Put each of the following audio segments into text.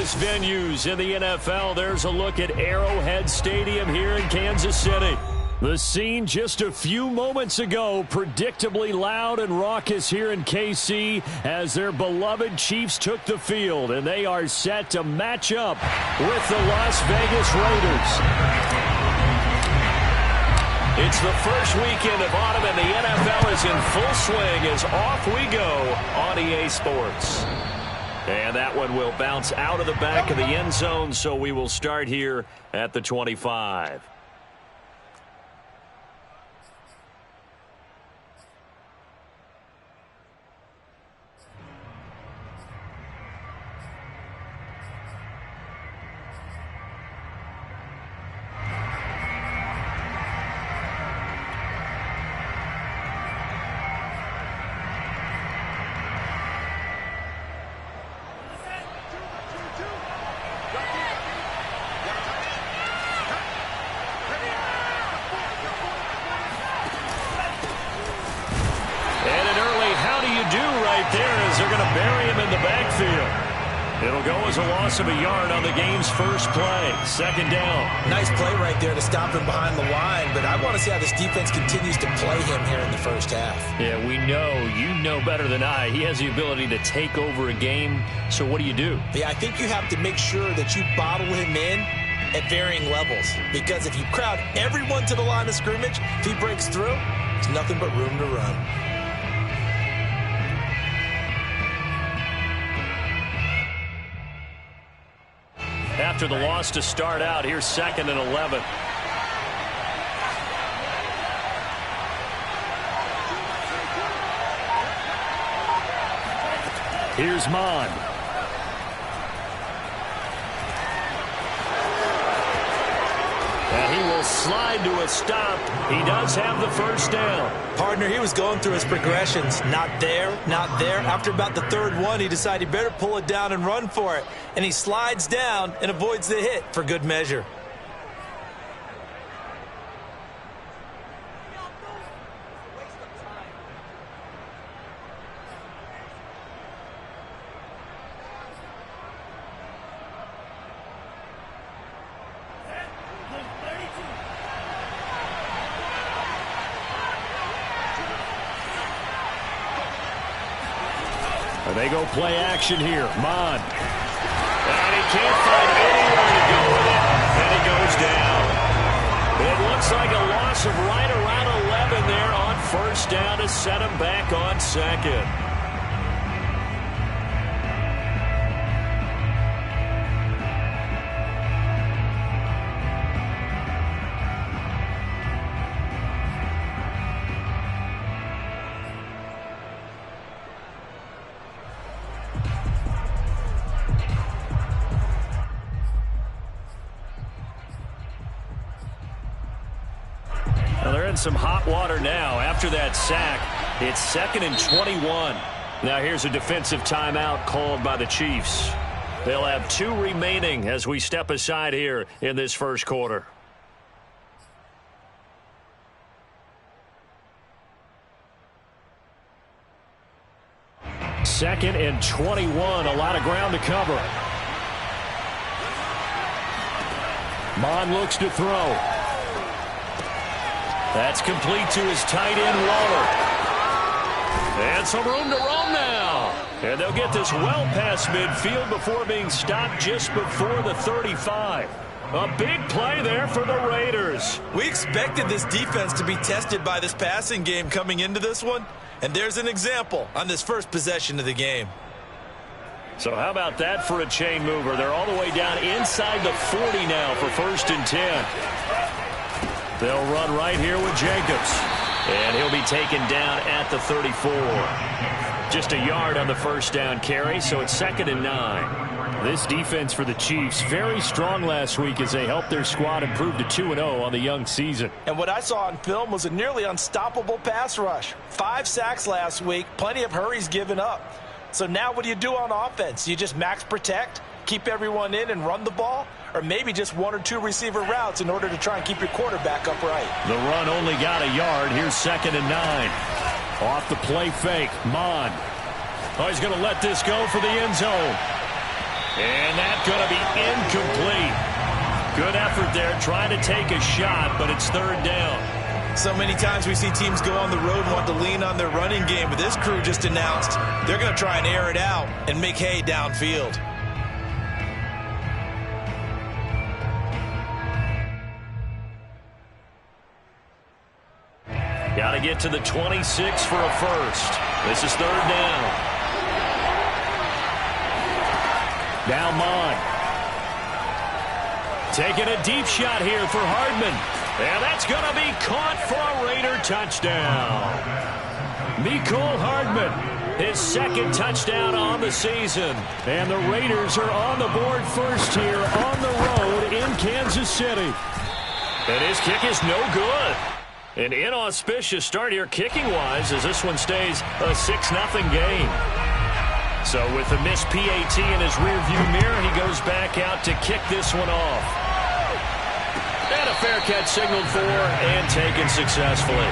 biggest venues in the NFL. There's a look at Arrowhead Stadium here in Kansas City. The scene just a few moments ago, predictably loud and raucous here in KC as their beloved Chiefs took the field, and they are set to match up with the Las Vegas Raiders. It's the first weekend of autumn, and the NFL is in full swing as off we go on EA Sports. And that one will bounce out of the back of the end zone, so we will start here at the 25. It'll go as a loss of a yard on the game's first play. Second down. Nice play right there to stop him behind the line, but I want to see how this defense continues to play him here in the first half. Yeah, we know. You know better than I. He has the ability to take over a game, so what do? Yeah, I think you have to make sure that you bottle him in at varying levels, because if you crowd everyone to the line of scrimmage, if he breaks through, there's nothing but room to run. After the loss to start out, here's 2nd and 11. Here's Mon. And he will slide to a stop. He does have the first down. Partner, he was going through his progressions. Not there, not there. After about the third one, he decided he better pull it down and run for it. And he slides down and avoids the hit for good measure. They go play action here. Mon. And he can't find anywhere to go with it. And he goes down. It looks like a loss of right around 11 there on first down to set him back on second. Some hot water now after that sack. It's 2nd and 21. Now here's a defensive timeout called by the Chiefs. They'll have 2 remaining as we step aside here in this first quarter. Second and 21. A lot of ground to cover. Mon looks to throw. That's complete to his tight end, Waller. And some room to roam now. And they'll get this well past midfield before being stopped just before the 35. A big play there for the Raiders. We expected this defense to be tested by this passing game coming into this one. And there's an example on this first possession of the game. So how about that for a chain mover? They're all the way down inside the 40 now for 1st and 10. They'll run right here with Jacobs. And he'll be taken down at the 34. Just a yard on the first down carry, so it's 2nd and 9. This defense for the Chiefs, very strong last week as they helped their squad improve to 2-0 on the young season. And what I saw on film was a nearly unstoppable pass rush. 5 sacks last week, plenty of hurries given up. So now what do you do on offense? You just max protect, keep everyone in and run the ball? Or maybe just 1 or 2 receiver routes in order to try and keep your quarterback upright. The run only got a yard. Here's 2nd and 9. Off the play fake, Mon. Oh, he's going to let this go for the end zone. And that's going to be incomplete. Good effort there, trying to take a shot, but it's third down. So many times we see teams go on the road and want to lean on their running game, but this crew just announced they're going to try and air it out and make hay downfield. Got to get to the 26 for a first. This is third down. Now Mond. Taking a deep shot here for Hardman. And that's going to be caught for a Raider touchdown. Mecole Hardman, his second touchdown on the season. And the Raiders are on the board first here on the road in Kansas City. And his kick is no good. An inauspicious start here kicking-wise as this one stays a 6-0 game. So with the missed PAT in his rearview mirror, he goes back out to kick this one off. And a fair catch signaled for and taken successfully.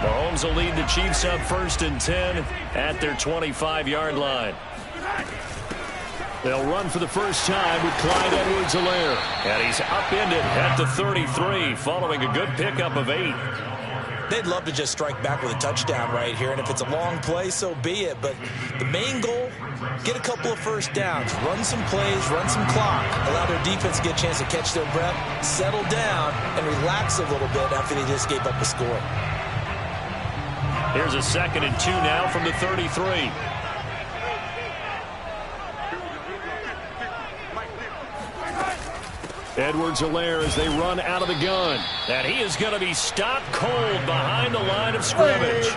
Mahomes will lead the Chiefs up 1st and 10 at their 25-yard line. They'll run for the first time with Clyde Edwards-Helaire. And he's upended at the 33 following a good pickup of 8. They'd love to just strike back with a touchdown right here, and if it's a long play, so be it. But the main goal, get a couple of first downs, run some plays, run some clock, allow their defense to get a chance to catch their breath, settle down, and relax a little bit after they just gave up a score. Here's a 2nd and 2 now from the 33. Edwards-Helaire as they run out of the gun. And he is going to be stopped cold behind the line of scrimmage.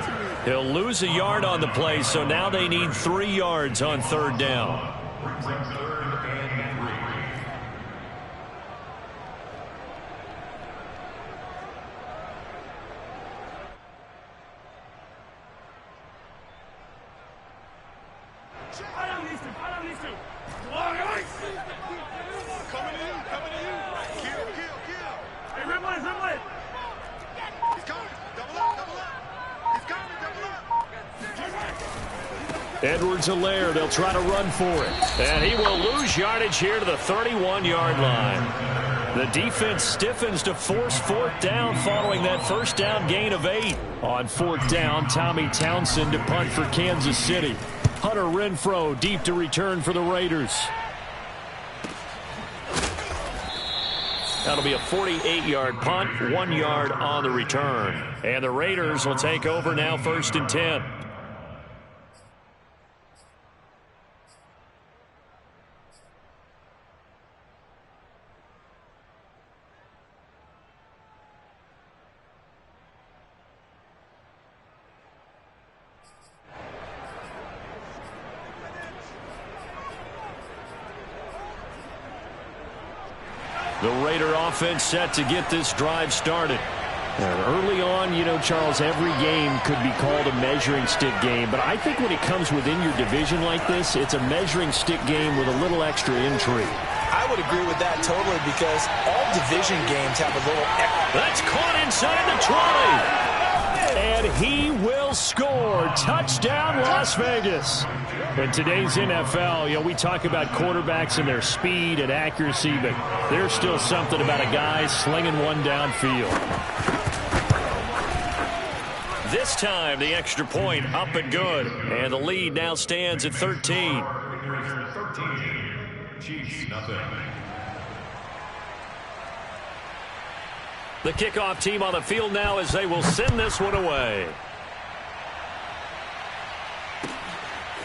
He'll lose a yard on the play, so now they need 3 yards on third down. Edwards-Helaire, they'll try to run for it. And he will lose yardage here to the 31-yard line. The defense stiffens to force 4th down following that first down gain of 8. On 4th down, Tommy Townsend to punt for Kansas City. Hunter Renfrow deep to return for the Raiders. That'll be a 48-yard punt, 1 yard on the return. And the Raiders will take over now 1st and 10. The Raider offense set to get this drive started. And early on, you know, Charles, every game could be called a measuring stick game. But I think when it comes within your division like this, it's a measuring stick game with a little extra intrigue. I would agree with that totally because all division games have a little... That's caught inside the 20. And he will score. Touchdown, Las Vegas. In today's NFL, you know, we talk about quarterbacks and their speed and accuracy, but there's still something about a guy slinging one downfield. This time, the extra point up and good. And the lead now stands at 13. Chiefs, nothing. The kickoff team on the field now as they will send this one away.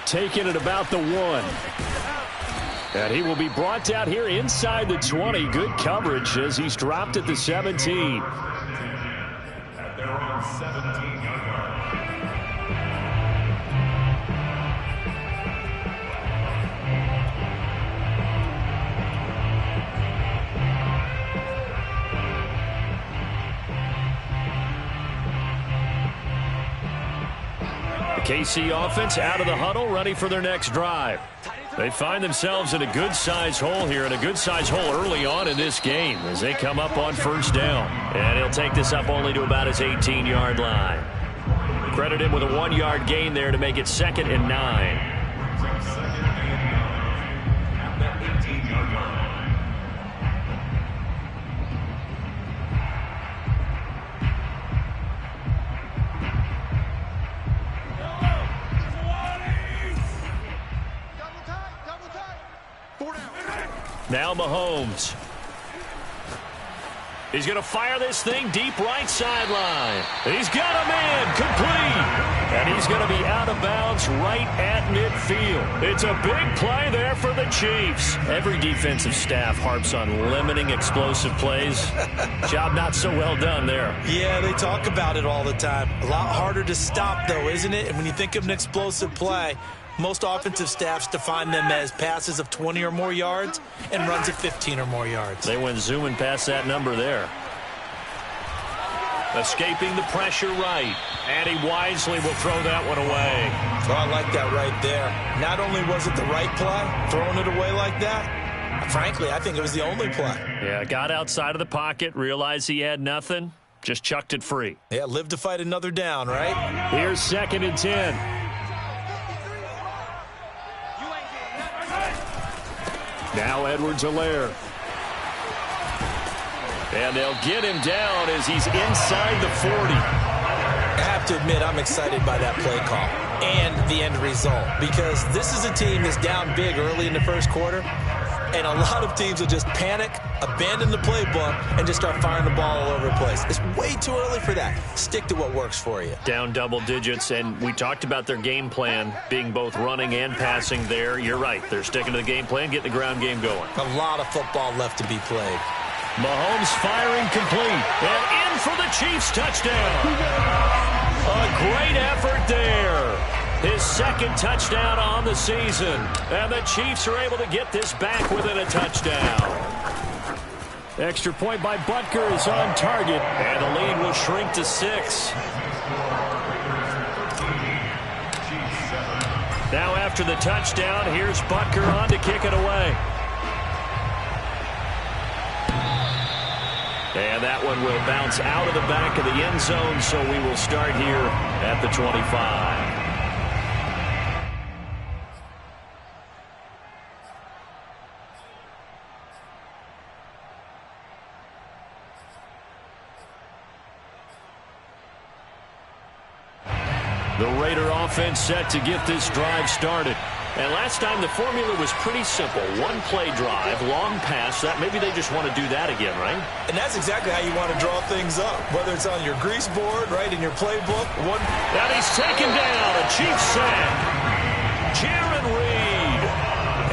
Taking it about the 1. And he will be brought down here inside the 20. Good coverage as he's dropped at the 17. At their own 17-yard line. KC offense out of the huddle, ready for their next drive. They find themselves in a good-sized hole here, and a good-sized hole early on in this game as they come up on first down. And he'll take this up only to about his 18-yard line. Credit him with a 1-yard gain there to make it 2nd and 9. Now Mahomes. He's going to fire this thing deep right sideline. He's got him in, complete. And he's going to be out of bounds right at midfield. It's a big play there for the Chiefs. Every defensive staff harps on limiting explosive plays. Job not so well done there. Yeah, they talk about it all the time. A lot harder to stop, though, isn't it? And when you think of an explosive play, most offensive staffs define them as passes of 20 or more yards and runs of 15 or more yards. They went zooming past that number there. Escaping the pressure right. And he wisely will throw that one away. Oh, I like that right there. Not only was it the right play, throwing it away like that, frankly, I think it was the only play. Yeah, got outside of the pocket, realized he had nothing, just chucked it free. Yeah, live to fight another down, right? Here's 2nd and 10. Now Edwards-Helaire. And they'll get him down as he's inside the 40. I have to admit, I'm excited by that play call and the end result, because this is a team that's down big early in the first quarter, and a lot of teams will just panic, abandon the playbook, and just start firing the ball all over the place. It's way too early for that. Stick to what works for you. Down double digits, and we talked about their game plan being both running and passing there. You're right. They're sticking to the game plan, getting the ground game going. A lot of football left to be played. Mahomes firing complete, and in for the Chiefs touchdown. A great effort there. His 2nd touchdown on the season. And the Chiefs are able to get this back within a touchdown. Extra point by Butker is on target. And the lead will shrink to 6. Now after the touchdown, here's Butker on to kick it away. And that one will bounce out of the back of the end zone, so we will start here at the 25. The Raider offense set to get this drive started. And last time the formula was pretty simple. One play drive, long pass. That maybe they just want to do that again, right? And that's exactly how you want to draw things up. Whether it's on your grease board, right, in your playbook. And he's taken down. A Chiefs sack. Jaron Reed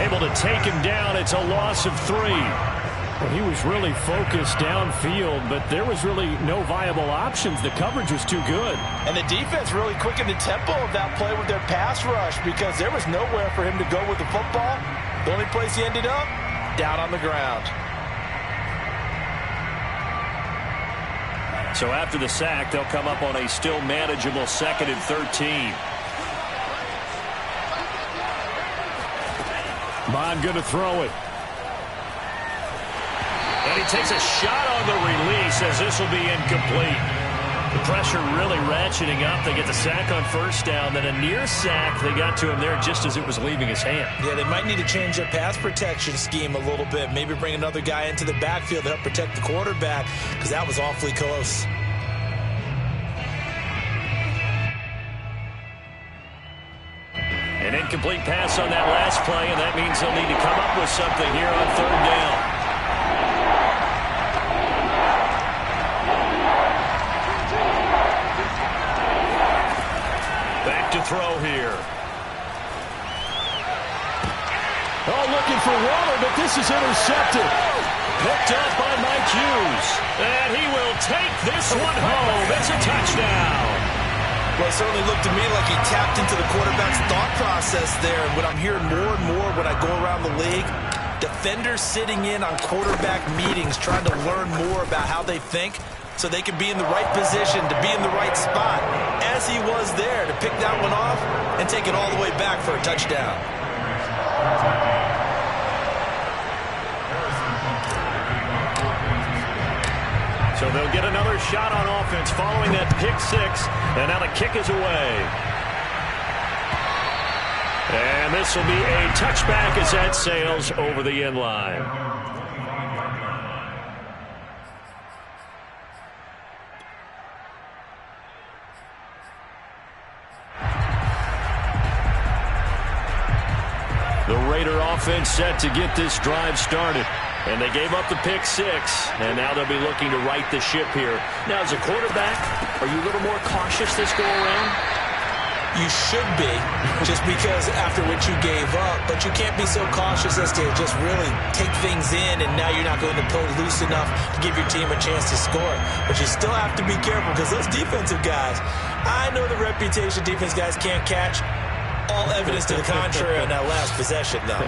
able to take him down. It's a loss of 3. Well, he was really focused downfield, but there was really no viable options. The coverage was too good. And the defense really quickened the tempo of that play with their pass rush, because there was nowhere for him to go with the football. The only place he ended up, down on the ground. So after the sack, they'll come up on a still manageable 2nd and 13. Bond going to throw it. And he takes a shot on the release as this will be incomplete. The pressure really ratcheting up. They get the sack on first down. Then a near sack. They got to him there just as it was leaving his hand. Yeah, they might need to change their pass protection scheme a little bit. Maybe bring another guy into the backfield to help protect the quarterback, because that was awfully close. An incomplete pass on that last play, and that means they'll need to come up with something here on 3rd down. To throw here. Oh, looking for water, but this is intercepted. Picked up by Mike Hughes. And he will take this one home. It's a touchdown. Well, it certainly looked to me like he tapped into the quarterback's thought process there. And what I'm hearing more and more when I go around the league, defenders sitting in on quarterback meetings trying to learn more about how they think. so they can be in the right position to be in the right spot, as he was there to pick that one off and take it all the way back for a touchdown. So they'll get another shot on offense following that pick six, and now the kick is away. And this will be a touchback as that sails over the end line. The Raider offense set to get this drive started. And they gave up the pick six, and now they'll be looking to right the ship here. Now, as a quarterback, are you a little more cautious this go-around? You should be, just because after what you gave up, but you can't be so cautious as to just really take things in, and now you're not going to play loose enough to give your team a chance to score. But you still have to be careful, because those defensive guys, I know the reputation defense guys can't catch. All evidence to the contrary on that last possession, though.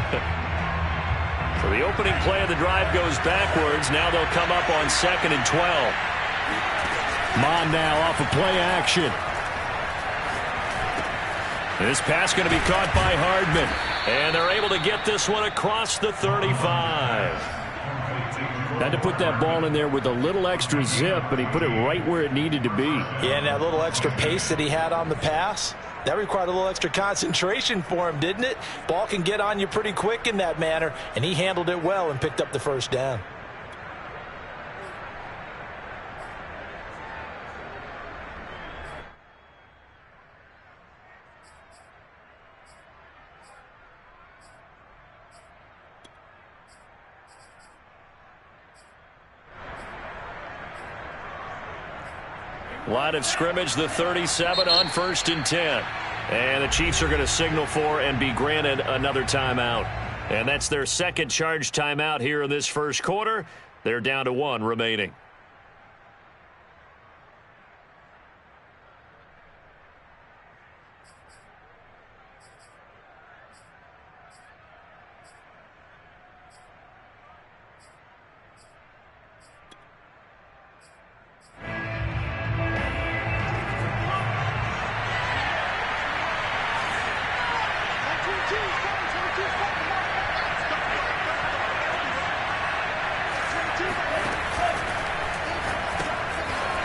So the opening play of the drive goes backwards. Now they'll come up on 2nd and 12. Mon now off of play action. This pass going to be caught by Hardman. And they're able to get this one across the 35. Had to put that ball in there with a little extra zip, but he put it right where it needed to be. Yeah, and that little extra pace that he had on the pass, that required a little extra concentration for him, didn't it? Ball can get on you pretty quick in that manner, and he handled it well and picked up the first down. Line of scrimmage, the 37 on 1st and 10. And the Chiefs are going to signal for and be granted another timeout. And that's their second charge timeout here in this first quarter. They're down to 1 remaining.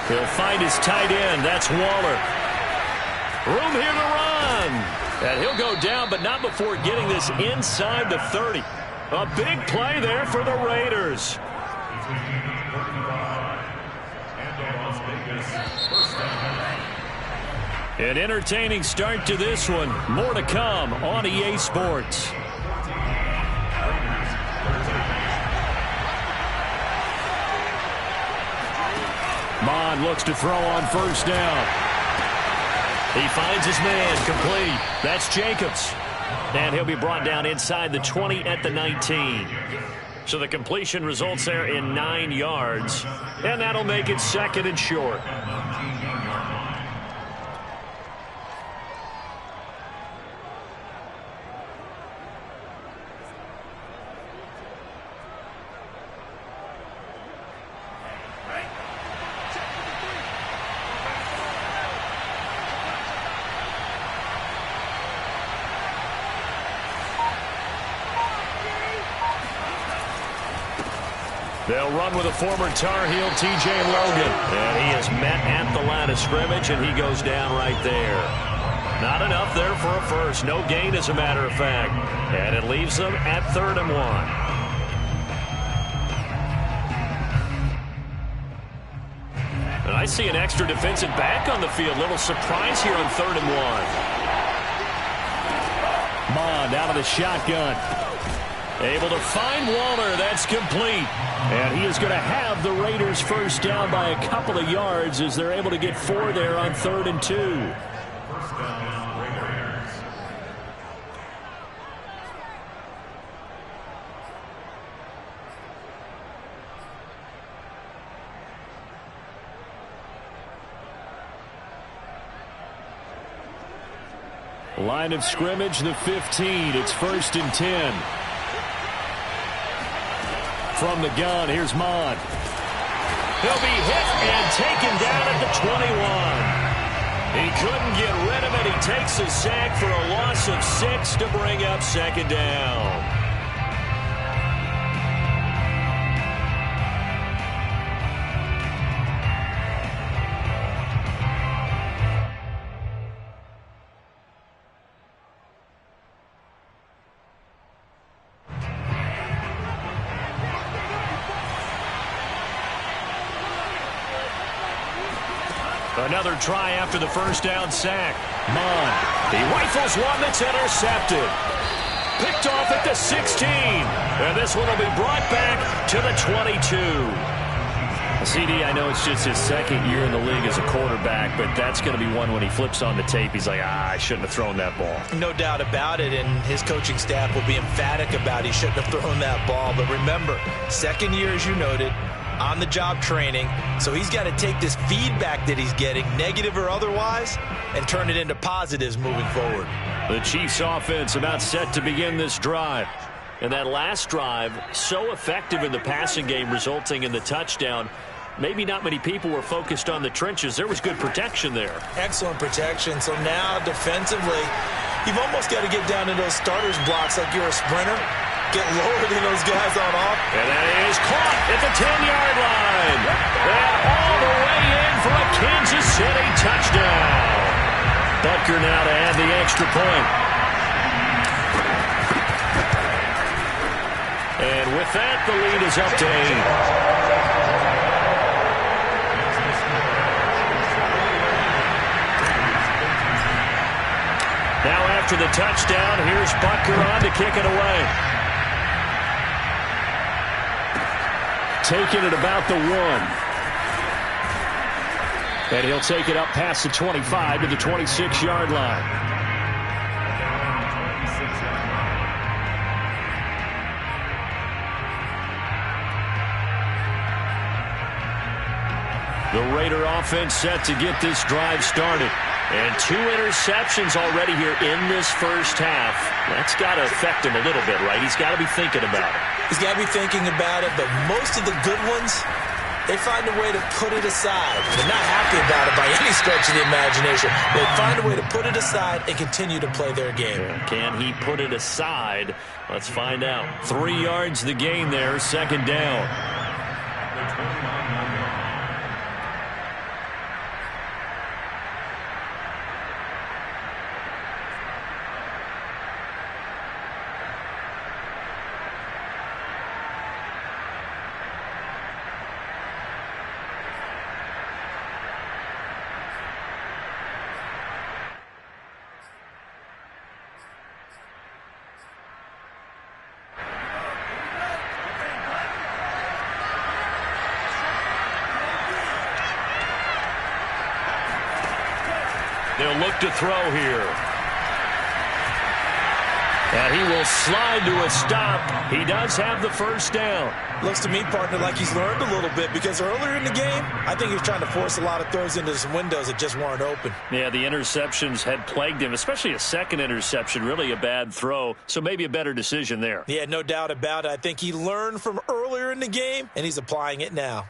He'll find his tight end. That's Waller. Room here to run. And he'll go down, but not before getting this inside the 30. A big play there for the Raiders. An entertaining start to this one. More to come on EA Sports. Mon looks to throw on first down. He finds his man, complete. That's Jacobs. And he'll be brought down inside the 20 at the 19. So the completion results there in 9 yards. And that'll make it 2nd and short. They'll run with a former Tar Heel, T.J. Logan. And he is met at the line of scrimmage, and he goes down right there. Not enough there for a first. No gain, as a matter of fact. And it leaves them at 3rd and 1. And I see an extra defensive back on the field. Little surprise here on 3rd and 1. Mon out of the shotgun. Able to find Waller. That's complete. And he is going to have the Raiders first down by a couple of yards as they're able to get 4 there on 3rd and 2. First down, Raiders. Line of scrimmage, the 15. It's 1st and 10. From the gun, here's Mon. He'll be hit and taken down at the 21. He couldn't get rid of it. He takes a sack for a loss of 6 to bring up second down. Another try after the first down sack. Munn. He rifles one that's intercepted. Picked off at the 16. And this one will be brought back to the 22. CD, I know it's just his second year in the league as a quarterback, but that's going to be one when he flips on the tape. He's like, I shouldn't have thrown that ball. No doubt about it, and his coaching staff will be emphatic about he shouldn't have thrown that ball. But remember, second year, as you noted, on-the-job training, so he's got to take this feedback that he's getting, negative or otherwise, and turn it into positives moving forward. The Chiefs offense about set to begin this drive. And that last drive, so effective in the passing game, resulting in the touchdown. Maybe not many people were focused on the trenches. There was good protection there. Excellent protection. So now defensively, you've almost got to get down to those starters blocks like you're a sprinter. Get lower than those guys on off. And that is caught at the 10-yard line. And all the way in for a Kansas City touchdown. Butker now to add the extra point. And with that, the lead is up to 8. Now after the touchdown, here's Butker on to kick it away. Taking it about the 1. And he'll take it up past the 25 to the 26-yard line. The Raider offense set to get this drive started. And 2 interceptions already here in this first half. That's got to affect him a little bit, right? He's got to be thinking about it. He's got to be thinking about it, but most of the good ones, they find a way to put it aside. They're not happy about it by any stretch of the imagination. They find a way to put it aside and continue to play their game. Can he put it aside? Let's find out. 3 yards the gain there, second down. They'll look to throw here. And he will slide to a stop. He does have the first down. Looks to me, partner, like he's learned a little bit because earlier in the game, I think he was trying to force a lot of throws into some windows that just weren't open. Yeah, the interceptions had plagued him, especially a second interception, really a bad throw. So maybe a better decision there. Yeah, no doubt about it. I think he learned from earlier in the game, and he's applying it now.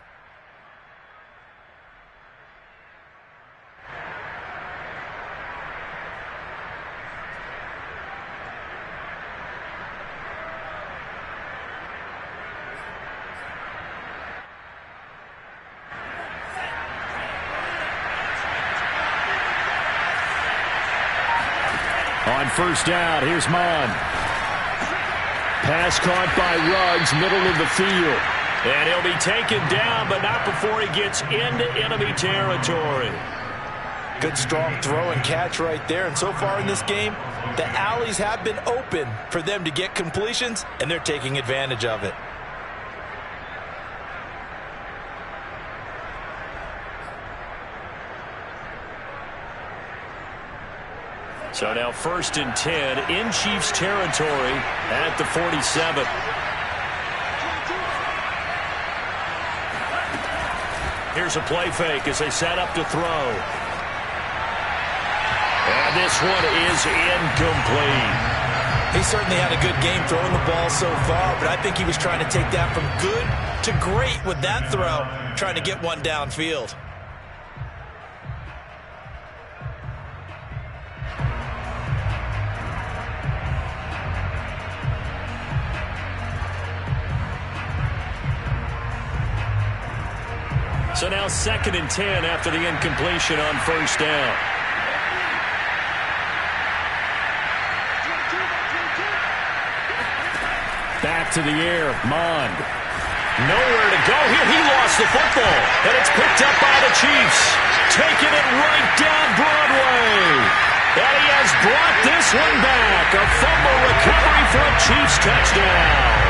On first down, here's Munn. Pass caught by Ruggs, middle of the field. And he'll be taken down, but not before he gets into enemy territory. Good, strong throw and catch right there. And so far in this game, the alleys have been open for them to get completions, and they're taking advantage of it. So now 1st and 10 in Chiefs territory at the 47. Here's a play fake as they set up to throw. And this one is incomplete. He certainly had a good game throwing the ball so far, but I think he was trying to take that from good to great with that throw, trying to get one downfield. So now 2nd and 10 after the incompletion on first down. Back to the air, Mond. Nowhere to go here. He lost the football, and it's picked up by the Chiefs. Taking it right down Broadway. And he has brought this one back. A fumble recovery for a Chiefs touchdown.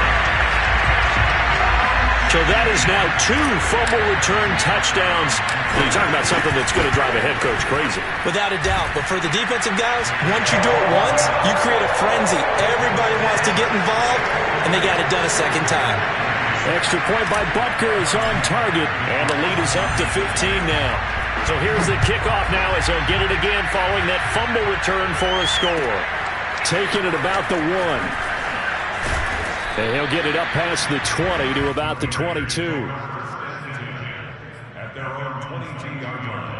So that is now 2 fumble return touchdowns. You're talking about something that's going to drive a head coach crazy. Without a doubt. But for the defensive guys, once you do it once, you create a frenzy. Everybody wants to get involved, and they got it done a second time. Extra point by Butker is on target. And the lead is up to 15 now. So here's the kickoff now as they'll get it again following that fumble return for a score. Taking it about the 1. And he'll get it up past the 20 to about the 22. At their own 22-yard line.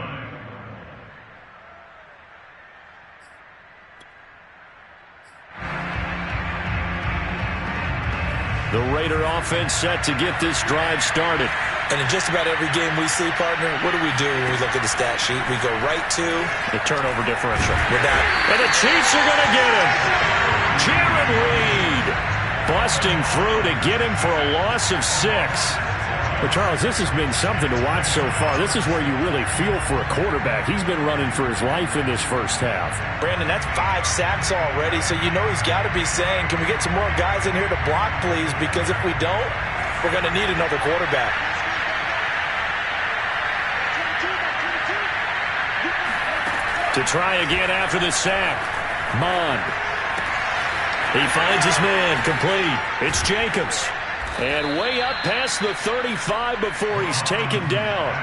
The Raider offense set to get this drive started. And in just about every game we see, partner, what do we do when we look at the stat sheet? We go right to the turnover differential. Without. And the Chiefs are going to get him. Jared Reed busting through to get him for a loss of 6. But, Charles, this has been something to watch so far. This is where you really feel for a quarterback. He's been running for his life in this first half. Brandon, that's 5 sacks already, so you know he's got to be saying, can we get some more guys in here to block, please? Because if we don't, we're going to need another quarterback. To try again after the sack. Mond. He finds his man, complete. It's Jacobs. And way up past the 35 before he's taken down.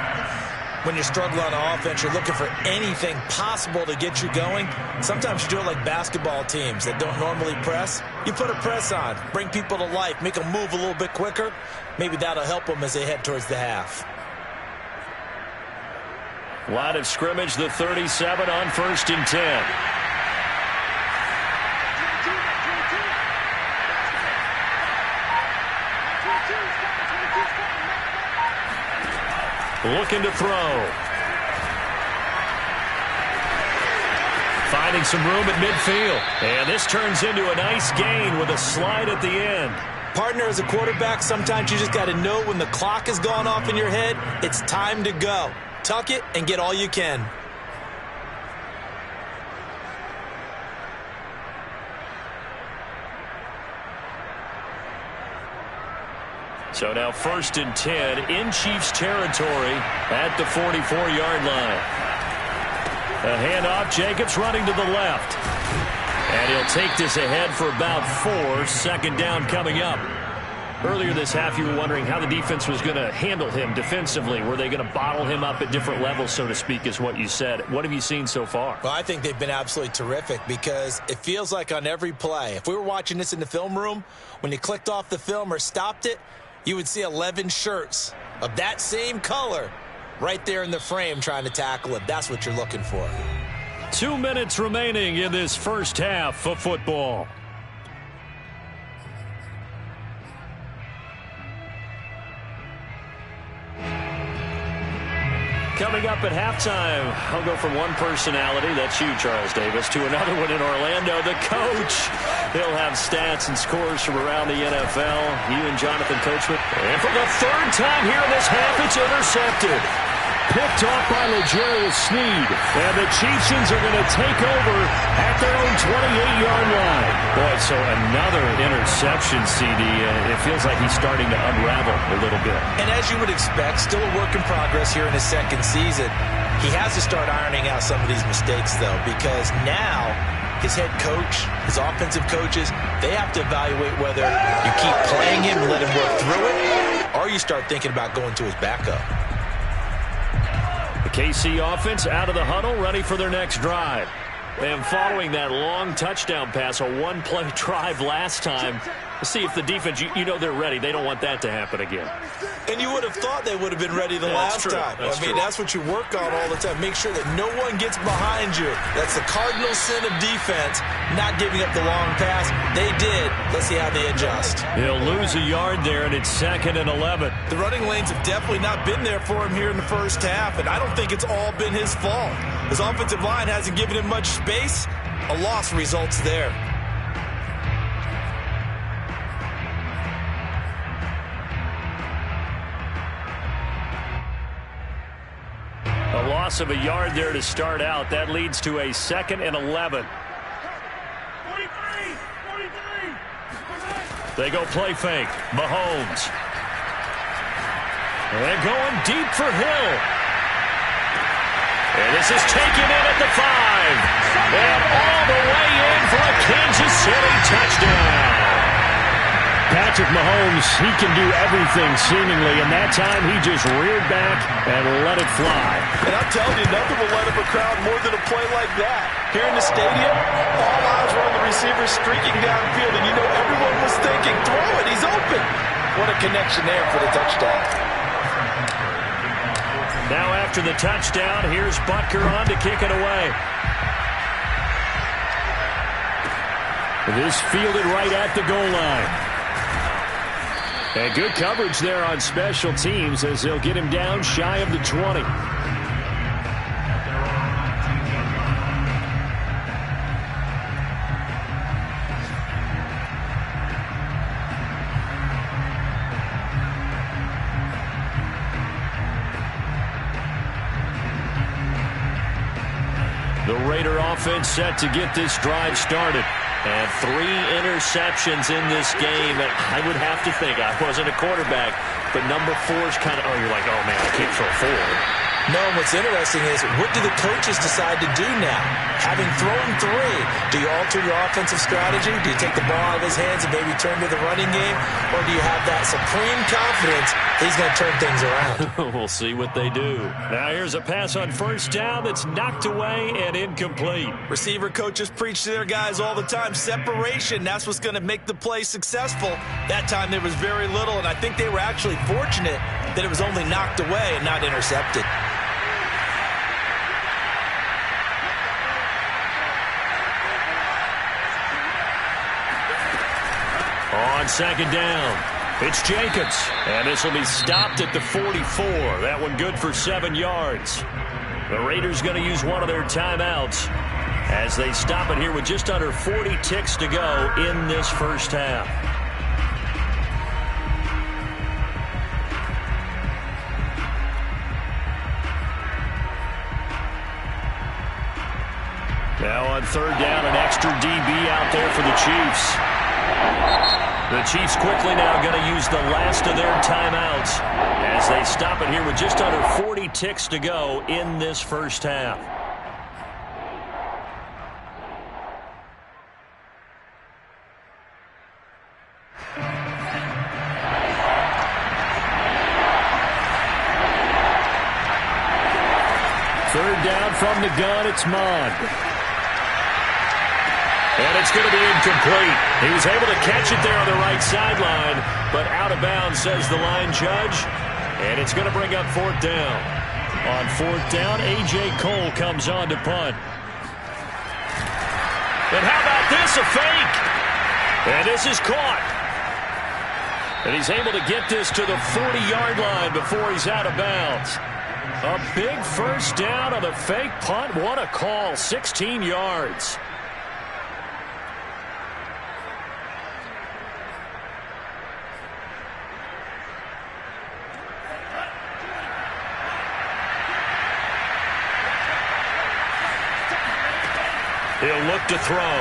When you struggle on offense, you're looking for anything possible to get you going. Sometimes you do it like basketball teams that don't normally press. You put a press on, bring people to life, make them move a little bit quicker. Maybe that'll help them as they head towards the half. Line of scrimmage, the 37 on 1st and 10. Looking to throw. Finding some room at midfield. And this turns into a nice gain with a slide at the end. Partner, as a quarterback, sometimes you just got to know when the clock has gone off in your head, it's time to go. Tuck it and get all you can. So now 1st and 10 in Chiefs territory at the 44-yard line. A handoff, Jacobs running to the left. And he'll take this ahead for about 4. 2nd down coming up. Earlier this half, you were wondering how the defense was going to handle him defensively. Were they going to bottle him up at different levels, so to speak, is what you said. What have you seen so far? Well, I think they've been absolutely terrific because it feels like on every play, if we were watching this in the film room, when you clicked off the film or stopped it, you would see 11 shirts of that same color right there in the frame trying to tackle it. That's what you're looking for. 2 minutes remaining in this first half of football. Coming up at halftime, I'll go from one personality, that's you, Charles Davis, to another one in Orlando, the coach. He'll have stats and scores from around the NFL. You and Jonathan Coachman. And for the 3rd time here in this half, it's intercepted. Picked off by L'Jarius Sneed. And the Chiefs are going to take over at their own 28-yard line. Boy, so another interception, CD. It feels like he's starting to unravel a little bit. And as you would expect, still a work in progress here in his 2nd season. He has to start ironing out some of these mistakes, though, because now his head coach, his offensive coaches, they have to evaluate whether you keep playing him and let him work through it, or you start thinking about going to his backup. The KC offense out of the huddle, ready for their next drive. And following that long touchdown pass, a one-play drive last time, see if the defense, you know they're ready. They don't want that to happen again. And you would have thought they would have been ready the last time. That's what you work on all the time. Make sure that no one gets behind you. That's the cardinal sin of defense, not giving up the long pass. They did. Let's see how they adjust. He'll lose a yard there, and it's 2nd and 11. The running lanes have definitely not been there for him here in the first half, and I don't think it's all been his fault. His offensive line hasn't given him much space. A loss results there. A loss of a yard there to start out. That leads to a 2nd and 11. 43! They go play fake. Mahomes. They're going deep for Hill. And this is taken in at the 5. And all the way in for a Kansas City touchdown. Patrick Mahomes, he can do everything seemingly, and that time he just reared back and let it fly. And I'm telling you, nothing will let up a crowd more than a play like that. Here in the stadium, all eyes were on the receiver streaking downfield, and you know everyone was thinking, throw it, he's open. What a connection there for the touchdown. Now after the touchdown, here's Butker on to kick it away. This fielded right at the goal line. And good coverage there on special teams as they'll get him down shy of the 20. The Raider offense set to get this drive started. And 3 interceptions in this game. And I would have to think, I wasn't a quarterback, but number 4 is kind of, oh, you're like, oh, man, I can't throw 4. No, and what's interesting is, what do the coaches decide to do now? Having thrown 3, do you alter your offensive strategy? Do you take the ball out of his hands and maybe turn to the running game? Or do you have that supreme confidence he's going to turn things around? We'll see what they do. Now here's a pass on first down that's knocked away and incomplete. Receiver coaches preach to their guys all the time. Separation, that's what's going to make the play successful. That time there was very little, and I think they were actually fortunate that it was only knocked away and not intercepted. On second down, it's Jacobs. And this will be stopped at the 44. That one good for 7 yards. The Raiders going to use one of their timeouts as they stop it here with just under 40 ticks to go in this first half. Now on third down, an extra DB out there for the Chiefs. The Chiefs quickly now going to use the last of their timeouts as they stop it here with just under 40 ticks to go in this first half. Third down from the gun, it's Mond. And it's going to be incomplete. He was able to catch it there on the right sideline, but out of bounds, says the line judge. And it's going to bring up 4th down. On 4th down, A.J. Cole comes on to punt. And how about this, a fake? And this is caught. And he's able to get this to the 40-yard line before he's out of bounds. A big first down on the fake punt. What a call, 16 yards. He'll look to throw.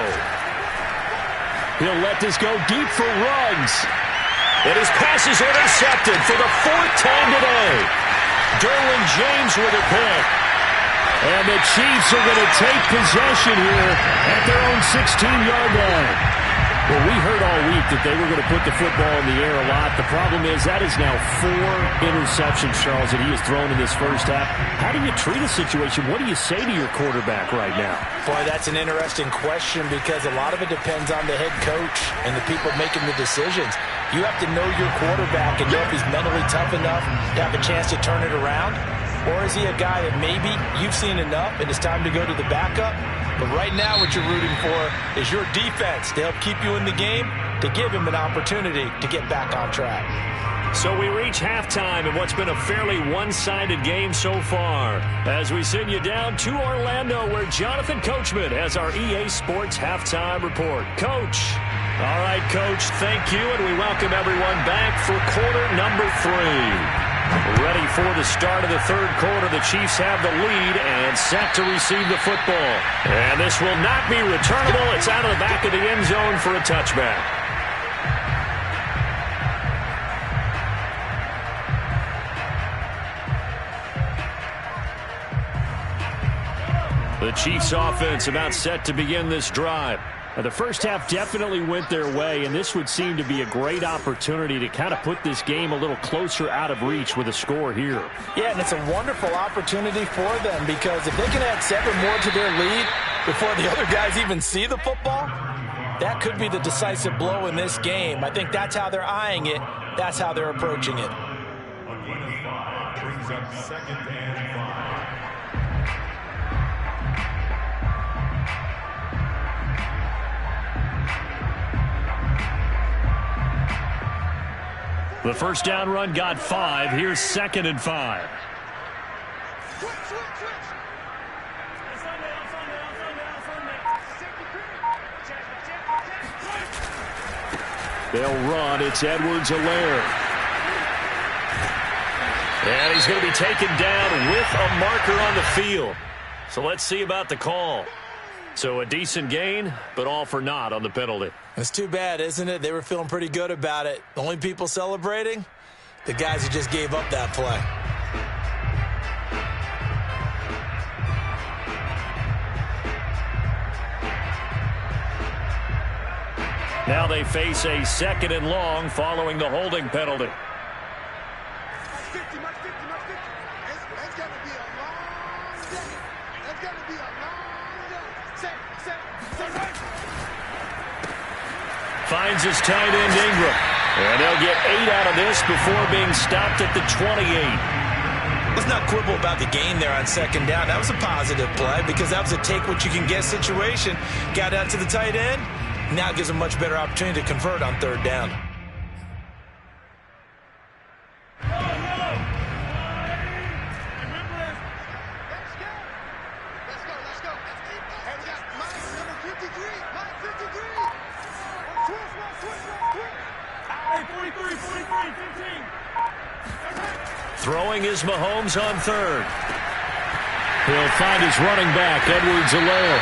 He'll let this go deep for Ruggs. And his pass is intercepted for the 4th time today. Derwin James with a pick. And the Chiefs are going to take possession here at their own 16-yard line. Well, we heard all week that they were going to put the football in the air a lot. The problem is that is now 4 interceptions, Charles, that he has thrown in this first half. How do you treat a situation? What do you say to your quarterback right now? Boy, that's an interesting question because a lot of it depends on the head coach and the people making the decisions. You have to know your quarterback and know if he's mentally tough enough to have a chance to turn it around. Or is he a guy that maybe you've seen enough and it's time to go to the backup? But right now what you're rooting for is your defense to help keep you in the game, to give him an opportunity to get back on track. So we reach halftime in what's been a fairly one-sided game so far. As we send you down to Orlando, where Jonathan Coachman has our EA Sports Halftime Report. Coach. All right, Coach, thank you, and we welcome everyone back for quarter number 3. Ready for the start of the third quarter. The Chiefs have the lead and set to receive the football. And this will not be returnable. It's out of the back of the end zone for a touchback. The Chiefs offense about set to begin this drive. The first half definitely went their way, and this would seem to be a great opportunity to kind of put this game a little closer out of reach with a score here. Yeah, and it's a wonderful opportunity for them because if they can add 7 more to their lead before the other guys even see the football, that could be the decisive blow in this game. I think that's how they're eyeing it. That's how they're approaching it. Brings up 2nd and 5. The first down run got 5. Here's 2nd and 5. They'll run. It's Edwards-Helaire. And he's going to be taken down with a marker on the field. So let's see about the call. So a decent gain, but all for naught on the penalty. It's too bad, isn't it? They were feeling pretty good about it. The only people celebrating? The guys who just gave up that play. Now they face a 2nd and long following the holding penalty. Finds his tight end Ingram. And they'll get 8 out of this before being stopped at the 28. Let's not quibble about the gain there on 2nd down. That was a positive play because that was a take-what-you-can-get situation. Got out to the tight end. Now it gives them a much better opportunity to convert on 3rd down. Throwing is Mahomes on 3rd. He'll find his running back, Edwards-Helaire.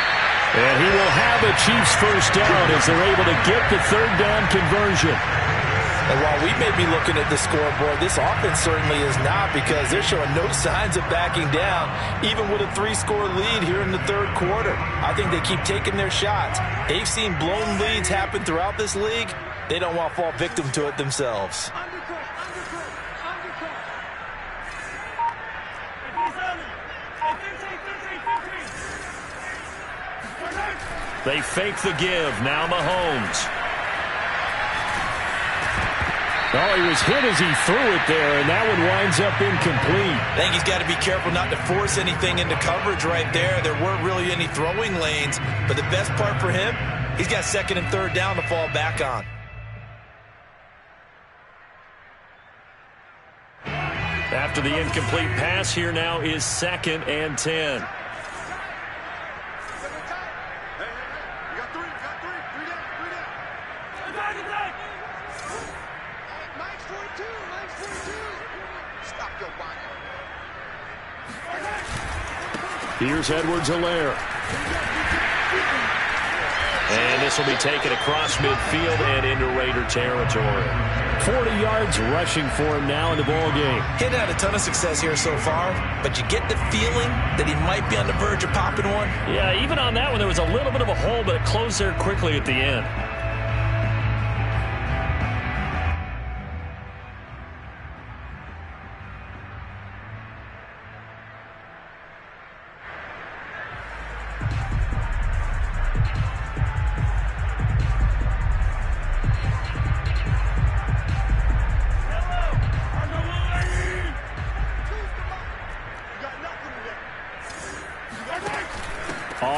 And he will have a Chiefs first down as they're able to get the 3rd down conversion. And while we may be looking at the scoreboard, this offense certainly is not because they're showing no signs of backing down, even with a 3-score lead here in the 3rd quarter. I think they keep taking their shots. They've seen blown leads happen throughout this league. They don't want to fall victim to it themselves. They fake the give. Now Mahomes. Oh, he was hit as he threw it there, and that one winds up incomplete. I think he's got to be careful not to force anything into coverage right there. There weren't really any throwing lanes, but the best part for him, he's got 2nd and 3rd down to fall back on. After the incomplete pass, here now is 2nd and 10. Here's Edwards-Helaire. And this will be taken across midfield and into Raider territory. 40 yards rushing for him now in the ballgame. He hadn't had a ton of success here so far, but you get the feeling that he might be on the verge of popping one. Yeah, even on that one, there was a little bit of a hole, but it closed there quickly at the end.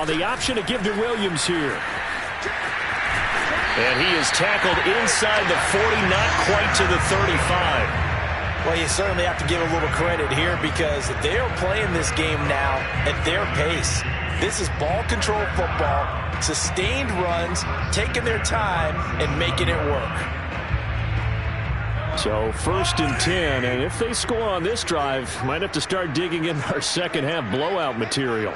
the option to give to Williams here. And he is tackled inside the 40, not quite to the 35. Well, you certainly have to give a little credit here because they are playing this game now at their pace. This is ball control football, sustained runs, taking their time and making it work. So 1st and 10, and if they score on this drive, might have to start digging in our second half blowout material.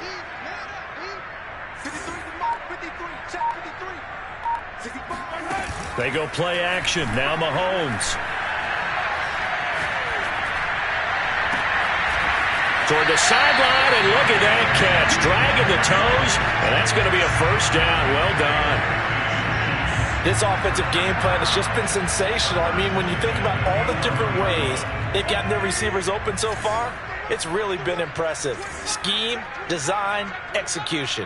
They go play action. Now Mahomes. Toward the sideline, and look at that catch. Dragging the toes, and that's going to be a first down. Well done. This offensive game plan has just been sensational. I mean, when you think about all the different ways they've gotten their receivers open so far, it's really been impressive. Scheme, design, execution.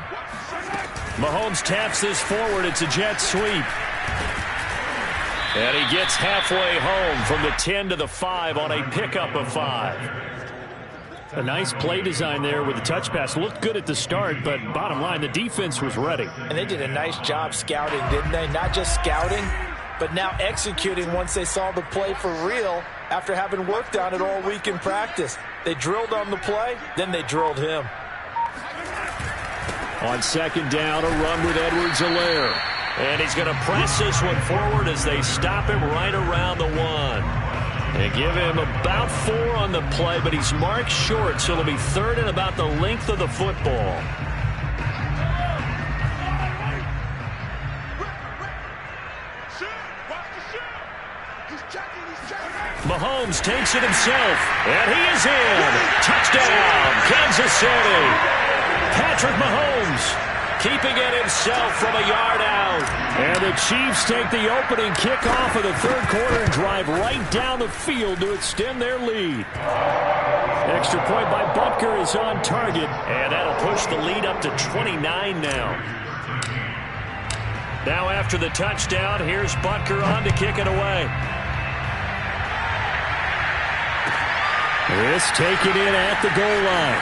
Mahomes taps this forward. It's a jet sweep. And he gets halfway home from the 10 to the 5 on a pickup of 5. A nice play design there with the touch pass. Looked good at the start, but bottom line, the defense was ready. And they did a nice job scouting, didn't they? Not just scouting, but now executing once they saw the play for real after having worked on it all week in practice. They drilled on the play, then they drilled him. On 2nd down, a run with Edwards-Helaire. And he's going to press this one forward as they stop him right around the 1. They give him about 4 on the play, but he's marked short, so it'll be 3rd and about the length of the football. Mahomes takes it himself, and he is in. Touchdown, Kansas City. Patrick Mahomes keeping it himself from a yard out. And the Chiefs take the opening kickoff of the 3rd quarter and drive right down the field to extend their lead. Extra point by Butker is on target, and that'll push the lead up to 29 now. Now after the touchdown, here's Butker on to kick it away. This taken in at the goal line.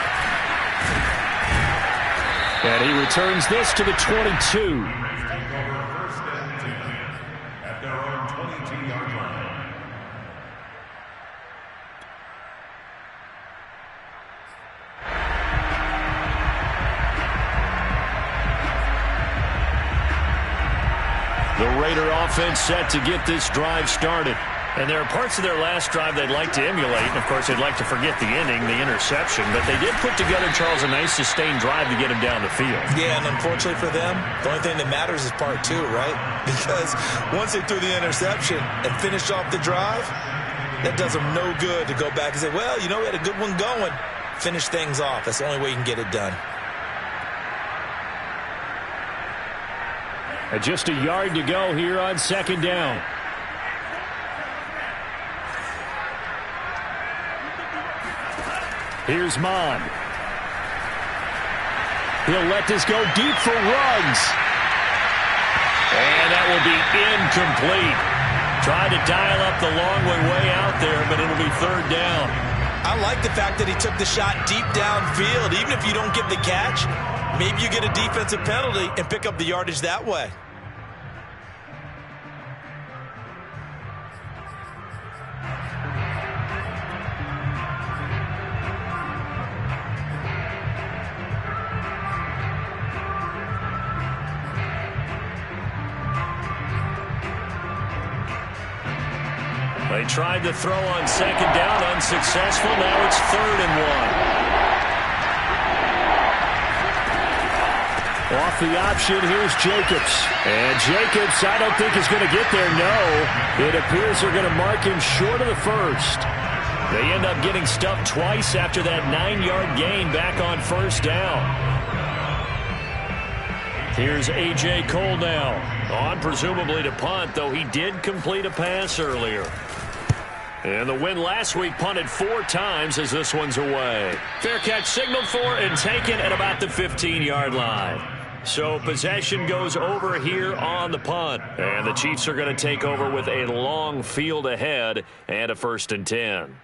And he returns this to the 22. At their own 22-yard line. The Raider offense set to get this drive started. And there are parts of their last drive they'd like to emulate. And, of course, they'd like to forget the ending, the interception. But they did put together, Charles, a nice sustained drive to get him down the field. Yeah, and unfortunately for them, the only thing that matters is part 2, right? Because once they threw the interception and finished off the drive, that does them no good to go back and say, well, you know, we had a good one going. Finish things off. That's the only way you can get it done. And just a yard to go here on 2nd down. Here's Mon. He'll let this go deep for Ruggs. And that will be incomplete. Tried to dial up the long way out there, but it'll be 3rd down. I like the fact that he took the shot deep downfield. Even if you don't get the catch, maybe you get a defensive penalty and pick up the yardage that way. They tried to throw on 2nd down, unsuccessful. Now it's 3rd and 1. Off the option, here's Jacobs. And Jacobs, I don't think is going to get there. No, it appears they're going to mark him short of the 1st. They end up getting stuffed twice after that 9-yard gain back on 1st down. Here's A.J. Cole now, on presumably to punt, though he did complete a pass earlier. And the win last week punted 4 times as this one's away. Fair catch signaled for and taken at about the 15-yard line. So possession goes over here on the punt. And the Chiefs are going to take over with a long field ahead and a 1st and 10.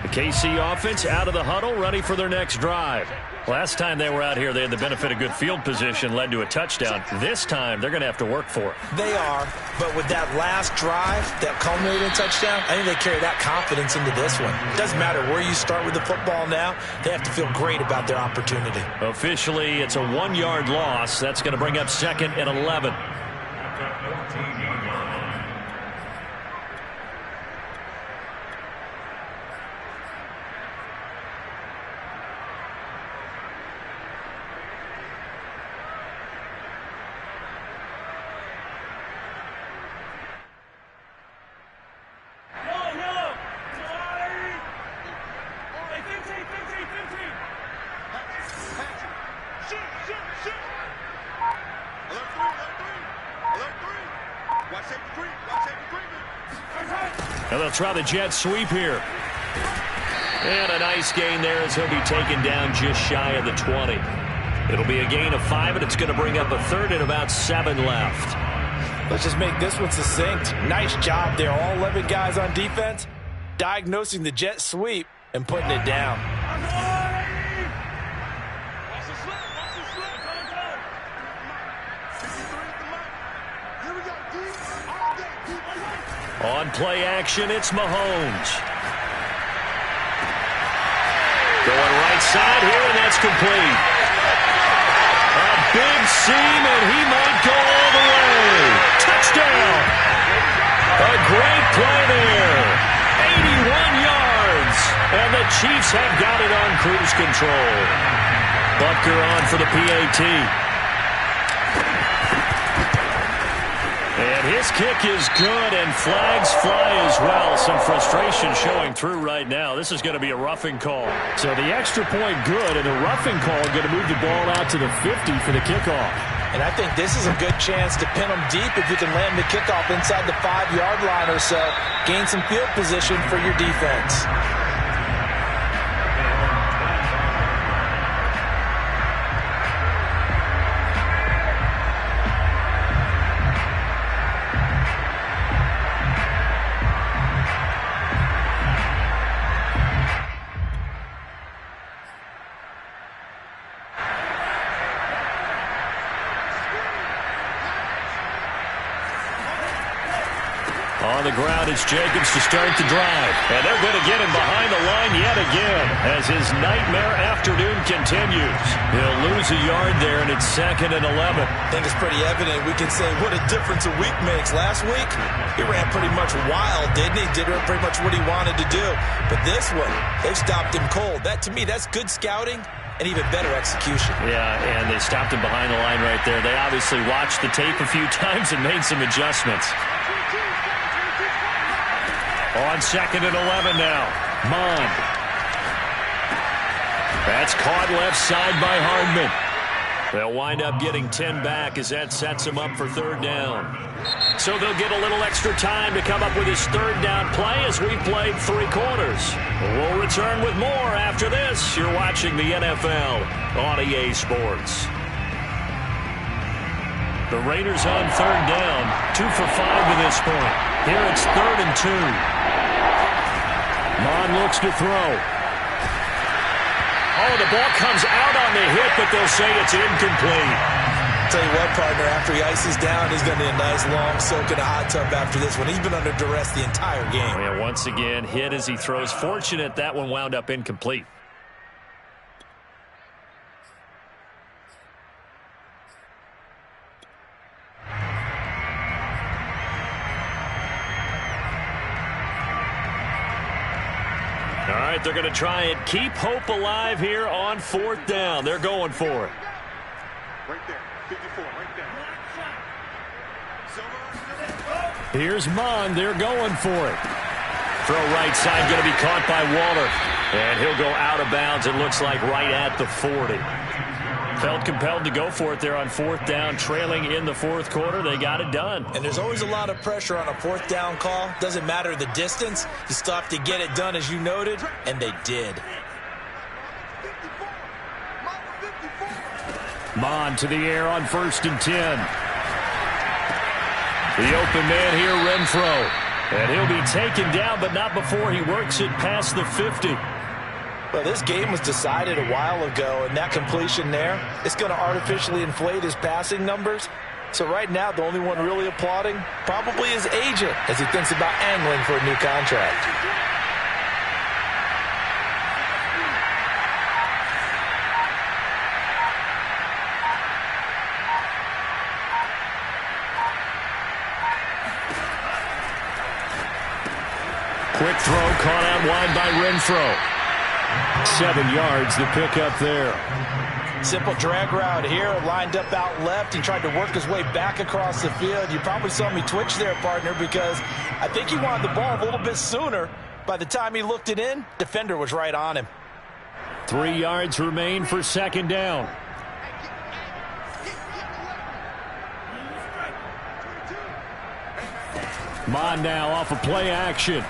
The KC offense out of the huddle, ready for their next drive. Last time they were out here, they had the benefit of good field position, led to a touchdown. This time, they're going to have to work for it. They are, but with that last drive, that culminated in touchdown, I think they carry that confidence into this one. It doesn't matter where you start with the football now. They have to feel great about their opportunity. Officially, it's a 1-yard loss. That's going to bring up 2nd and 11. Now they'll try the jet sweep here. And a nice gain there as he'll be taken down just shy of the 20. It'll be a gain of 5, and it's going to bring up a 3rd and about 7 left. Let's just make this one succinct. Nice job there. All 11 guys on defense diagnosing the jet sweep and putting it down. On play action, it's Mahomes. Going right side here, and that's complete. A big seam, and he might go all the way. Touchdown! A great play there. 81 yards. And the Chiefs have got it on cruise control. Butker on for the PAT. And his kick is good, and flags fly as well. Some frustration showing through right now. This is going to be a roughing call. So the extra point good, and the roughing call going to move the ball out to the 50 for the kickoff. And I think this is a good chance to pin them deep if you can land the kickoff inside the 5-yard line or so. Gain some field position for your defense. On the ground, it's Jacobs to start the drive. And they're going to get him behind the line yet again as his nightmare afternoon continues. He'll lose a yard there, and it's 2nd and 11. I think it's pretty evident. We can say what a difference a week makes. Last week, he ran pretty much wild, didn't he? Did pretty much what he wanted to do. But this one, they've stopped him cold. That, to me, that's good scouting and even better execution. Yeah, and they stopped him behind the line right there. They obviously watched the tape a few times and made some adjustments. On 2nd and 11 now. Mon. That's caught left side by Hardman. They'll wind up getting 10 back as that sets them up for 3rd down. So they'll get a little extra time to come up with his 3rd down play as we played 3 quarters. We'll return with more after this. You're watching the NFL on EA Sports. The Raiders on 3rd down. 2 for 5 to this point. Here it's 3rd and 2. Mon looks to throw. Oh, the ball comes out on the hit, but they'll say it's incomplete. Tell you what, partner, after he ices down, he's going to need a nice long soak in a hot tub after this one. He's been under duress the entire game. Yeah, once again, hit as he throws. Fortunate that one wound up incomplete. All right, they're going to try and keep hope alive here on 4th down. They're going for it. Right there, 54, right there. Here's Mon. They're going for it. Throw right side going to be caught by Waller. And he'll go out of bounds, it looks like, right at the 40. Felt compelled to go for it there on 4th down, trailing in the 4th quarter. They got it done. And there's always a lot of pressure on a 4th down call. Doesn't matter the distance. You still have to get it done, as you noted, and they did. Mon to the air on 1st and 10. The open man here, Renfro. And he'll be taken down, but not before he works it past the 50. Well, this game was decided a while ago, and that completion there, it's going to artificially inflate his passing numbers. So right now, the only one really applauding probably his agent as he thinks about angling for a new contract. Quick throw caught out wide by Renfro. 7 yards the pickup there. Simple drag route here, lined up out left and tried to work his way back across the field. You probably saw me twitch there, partner, because I think he wanted the ball a little bit sooner. By the time he looked it in, defender was right on him. 3 yards remain for second down. Bond now off of play action.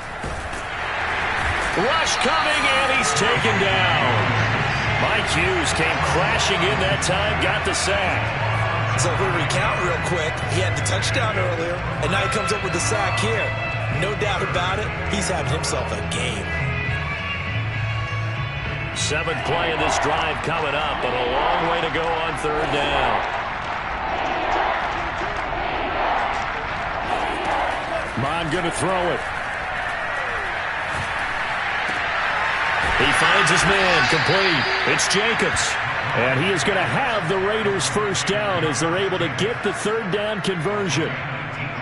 Rush coming, and he's taken down. Mike Hughes came crashing in that time, got the sack. So if we recount real quick, he had the touchdown earlier, and now he comes up with the sack here. No doubt about it, he's having himself a game. 7th play of this drive coming up, but a long way to go on third down. Bond going to throw it. He finds his man complete. It's Jacobs. And he is going to have the Raiders first down as they're able to get the third down conversion.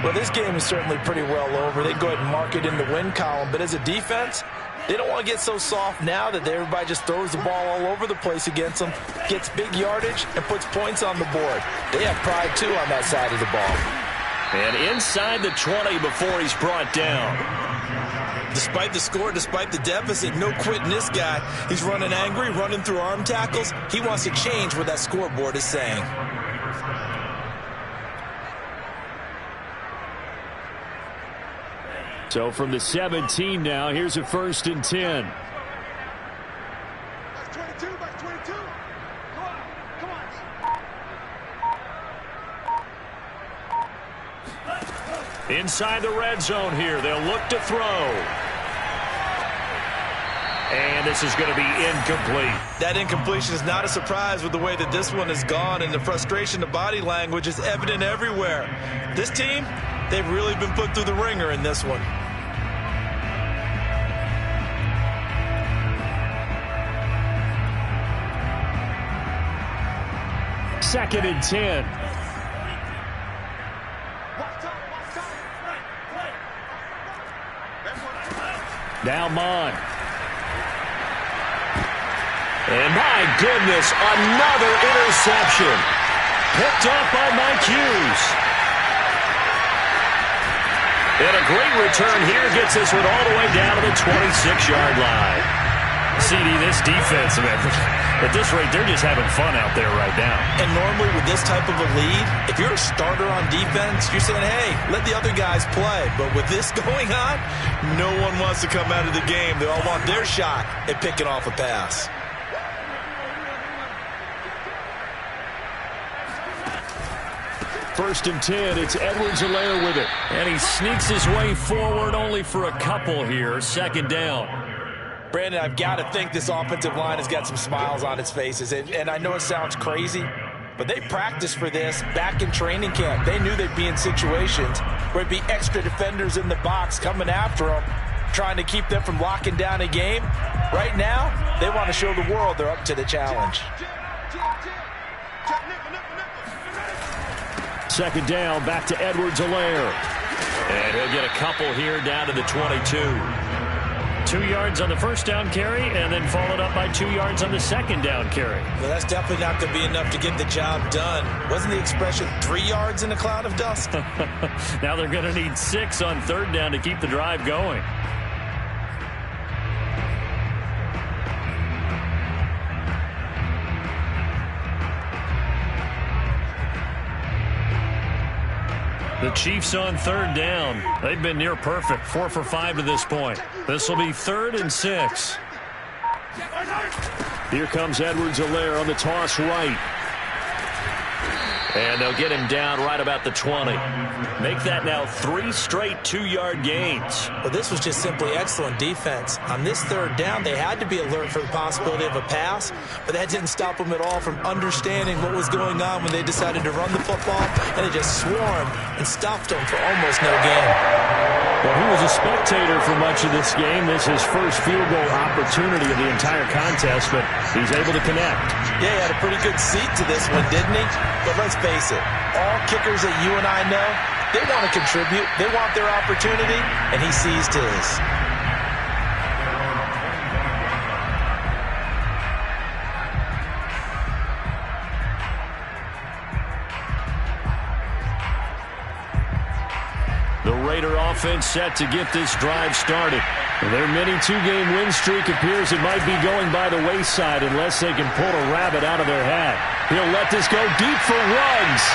Well, this game is certainly pretty well over. They go ahead and mark it in the win column. But as a defense, they don't want to get so soft now that everybody just throws the ball all over the place against them, gets big yardage, and puts points on the board. They have pride, too, on that side of the ball. And inside the 20 before he's brought down. Despite the score, despite the deficit, no quitting this guy. He's running angry, running through arm tackles. He wants to change what that scoreboard is saying. So from the 17 now, here's a 1st and 10. That's 22, that's 22. Come on. Inside the red zone here, they'll look to throw. And this is going to be incomplete. That incompletion is not a surprise with the way that this one has gone, and the frustration, the body language is evident everywhere. This team, they've really been put through the ringer in this one. Second and 10. Now Mond. And my goodness, another interception. Picked up by Mike Hughes. And a great return here gets this one all the way down to the 26-yard line. CD, this defense, man, at this rate, they're just having fun out there right now. And normally with this type of a lead, if you're a starter on defense, you're saying, hey, let the other guys play. But with this going on, no one wants to come out of the game. They all want their shot at picking off a pass. First and 10, it's Edwards-Helaire with it. And he sneaks his way forward only for a couple here. Second down. Brandon, I've got to think this offensive line has got some smiles on its faces. And I know it sounds crazy, but they practiced for this back in training camp. They knew they'd be in situations where it'd be extra defenders in the box coming after them, trying to keep them from locking down a game. Right now, they want to show the world they're up to the challenge. Second down, back to Edwards-Helaire. And he'll get a couple here down to the 22. 2 yards on the first down carry, and then followed up by 2 yards on the second down carry. Well, that's definitely not going to be enough to get the job done. Wasn't the expression 3 yards in a cloud of dust? Now they're going to need 6 on third down to keep the drive going. The Chiefs on third down. They've been near perfect, 4 for 5 to this point. This will be 3rd and 6. Here comes Edwards-Helaire on the toss right. And they'll get him down right about the 20. Make that now 3 straight 2-yard gains. Well, this was just simply excellent defense. On this third down, they had to be alert for the possibility of a pass, but that didn't stop them at all from understanding what was going on when they decided to run the football, and they just swarmed and stopped them for almost no gain. Well, he was a spectator for much of this game. This is his first field goal opportunity of the entire contest, but he's able to connect. Yeah, he had a pretty good seat to this one, didn't he? But let's face it, all kickers that you and I know, they want to contribute. They want their opportunity, and he seized his. The Raider offense set to get this drive started. Their mini 2-game win streak appears it might be going by the wayside unless they can pull a rabbit out of their hat. He'll let this go deep for Ruggs.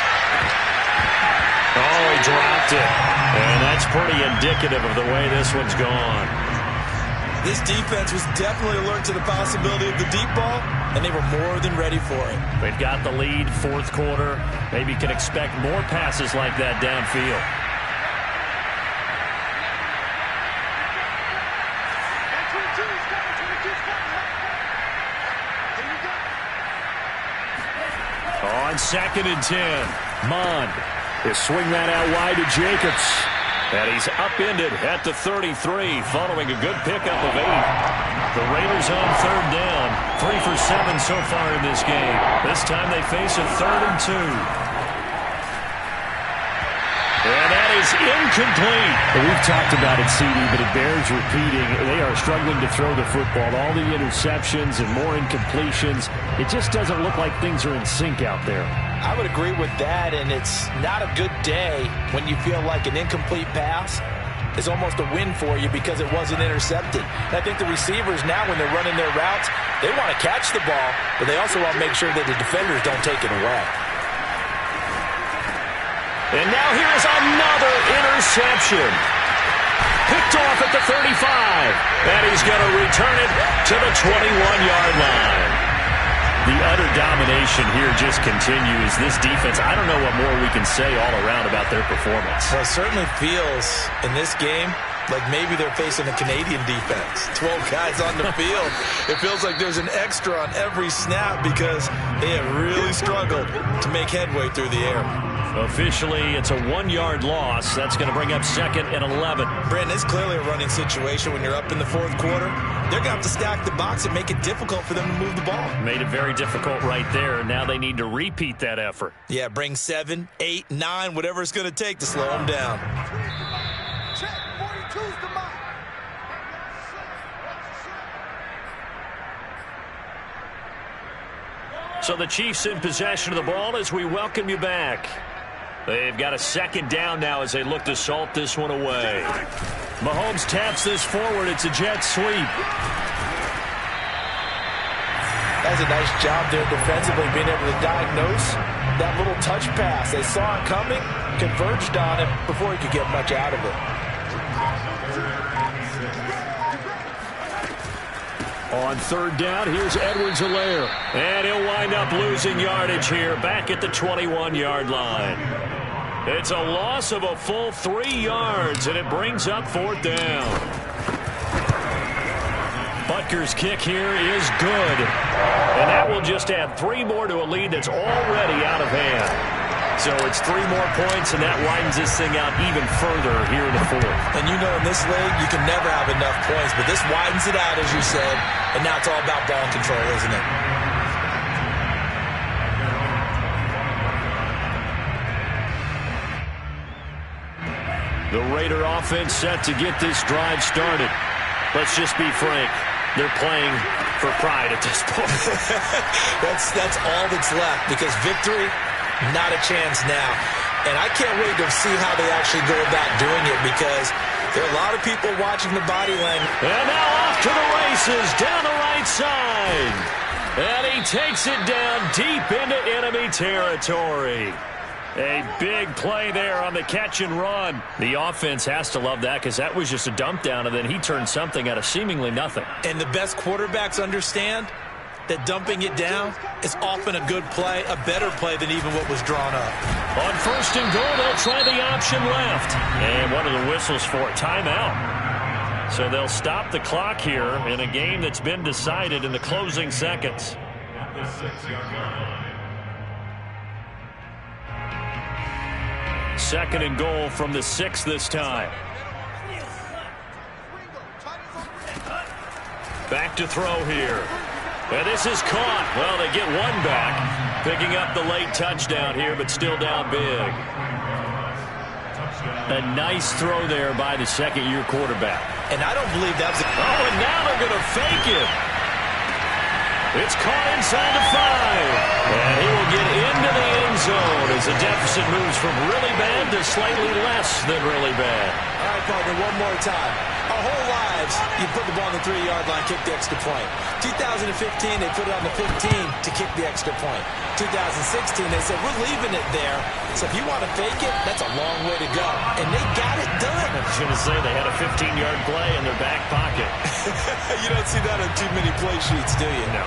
Oh, he dropped it. And that's pretty indicative of the way this one's gone. This defense was definitely alert to the possibility of the deep ball, and they were more than ready for it. They've got the lead, fourth quarter. Maybe can expect more passes like that downfield. On 2nd and 10, Mond will swing that out wide to Jacobs. And he's upended at the 33 following a good pickup of 8. The Raiders on 3rd down, 3 for 7 so far in this game. This time they face a 3rd and 2. And that is incomplete. We've talked about it, CD, but it bears repeating. They are struggling to throw the football. All the interceptions and more incompletions. It just doesn't look like things are in sync out there. I would agree with that, and it's not a good day when you feel like an incomplete pass is almost a win for you because it wasn't intercepted. And I think the receivers now, when they're running their routes, they want to catch the ball, but they also want to make sure that the defenders don't take it away. And now here's another interception. Picked off at the 35. And he's going to return it to the 21-yard line. The utter domination here just continues. This defense, I don't know what more we can say all around about their performance. Well, it certainly feels in this game like maybe they're facing a Canadian defense. 12 guys on the field. It feels like there's an extra on every snap because they have really struggled to make headway through the air. Officially, it's a 1-yard loss. That's going to bring up 2nd and 11. Brandon, it's clearly a running situation when you're up in the fourth quarter. They're going to have to stack the box and make it difficult for them to move the ball. Made it very difficult right there. Now they need to repeat that effort. Yeah, bring 7, 8, 9, whatever it's going to take to slow them down. Check, 42's the mark. So the Chiefs in possession of the ball as we welcome you back. They've got a 2nd down now as they look to salt this one away. Mahomes taps this forward. It's a jet sweep. That's a nice job there defensively, being able to diagnose that little touch pass. They saw it coming, converged on it before he could get much out of it. On 3rd down, here's Edwards-Helaire. And he'll wind up losing yardage here back at the 21-yard line. It's a loss of a full 3 yards, and it brings up 4th down. Butker's kick here is good. And that will just add 3 more to a lead that's already out of hand. So it's 3 more points, and that widens this thing out even further here in the 4th. And you know in this league, you can never have enough points, but this widens it out, as you said, and now it's all about ball control, isn't it? The Raider offense set to get this drive started. Let's just be frank. They're playing for pride at this point. That's all that's left, because victory, not a chance now. And I can't wait to see how they actually go about doing it, because there are a lot of people watching the body language. And now off to the races down the right side. And he takes it down deep into enemy territory. A big play there on the catch and run. The offense has to love that, because that was just a dump down, and then he turned something out of seemingly nothing. And the best quarterbacks understand that dumping it down is often a good play, a better play than even what was drawn up. On first and goal, they'll try the option left. And one of the whistles for a timeout. So they'll stop the clock here in a game that's been decided in the closing seconds. Second and goal from the 6 this time. Back to throw here. And this is caught. Well, they get one back. Picking up the late touchdown here, but still down big. A nice throw there by the second-year quarterback. And I don't believe that was and now they're going to fake it. It's caught inside the 5. And he will get into the end zone as the deficit moves from really bad to slightly less than really bad. All right, partner, one more time. Our whole lives, you put the ball on the 3-yard line, kick the extra point. 2015, they put it on the 15 to kick the extra point. 2016, they said, we're leaving it there. So if you want to fake it, that's a long way to go. And they got it done. I was going to say they had a 15-yard play in their back pocket. You don't see that on too many play sheets, do you? No.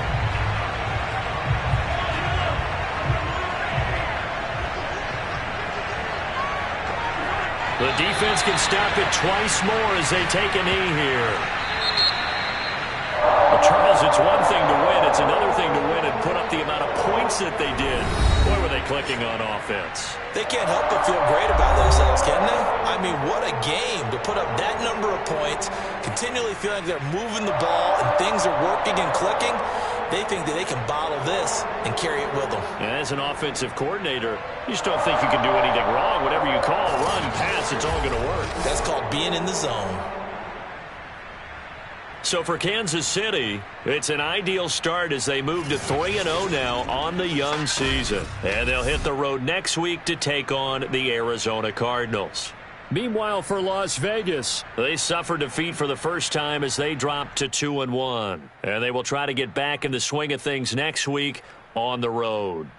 The defense can stop it twice more as they take a knee here. Well, Charles, it's one thing to win. It's another thing to win and put up the amount of points that they did. Boy, were they clicking on offense. They can't help but feel great about themselves, can they? I mean, what a game to put up that number of points, continually feeling like they're moving the ball and things are working and clicking. They think that they can bottle this and carry it with them. And as an offensive coordinator, you just don't think you can do anything wrong. Whatever you call, run, pass, it's all going to work. That's called being in the zone. So for Kansas City, it's an ideal start as they move to 3-0 now on the young season. And they'll hit the road next week to take on the Arizona Cardinals. Meanwhile, for Las Vegas, they suffered defeat for the first time as they dropped to 2-1. And they will try to get back in the swing of things next week on the road.